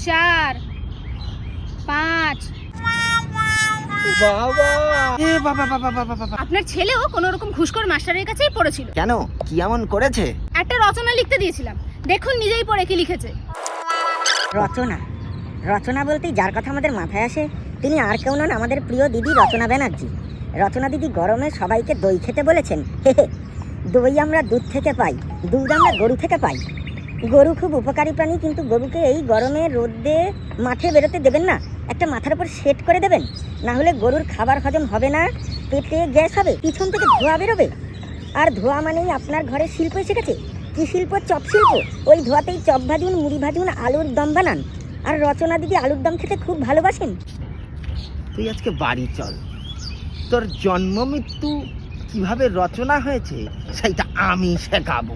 4 5। বাবা এ বাবা বাবা বাবা বাবা, আপনার ছেলেও কোনো রকম ঘুষখোর মাস্টারের কাছেই পড়েছিল। কেন কি এমন করেছে? একটা রচনা লিখতে দিয়েছিলাম, দেখুন নিজেই পড়ে কি লিখেছে। রচনা রচনা বলতেই যার কথা আমাদের মাথায় আসে তিনি আর কেউ নন, আমাদের প্রিয় দিদি রচনা ব্যানার্জি। রচনা দিদি গরমে সবাইকে দই খেতে বলেছেন। দই আমরা দুধ থেকে পাই, দুধ আমরা গরু থেকে পাই। গরু খুব উপকারী প্রাণী, কিন্তু গরুকে এই গরমে রোদে মাঠে বেরোতে দেবেন না, একটা মাথার উপর সেট করে দেবেন, না হলে গরুর খাবার হজম হবে না, পেটে গ্যাস হবে, পিছন থেকে ধোঁয়া বেরোবে। আর ধোঁয়া মানেই আপনার ঘরে শিল্প এসে গেছে। কি শিল্প? চপ শিল্প। ওই ধোঁয়াতেই চপ ভাজুন, মুড়ি ভাজুন, আলুর দম বানান। আর রচনা দিদি আলুর দম খেতে খুব ভালোবাসেন। তুই আজকে বাড়ি চল, তোর জন্ম মৃত্যু কিভাবে রচনা হয়েছে সেইটা আমি শেখাবো।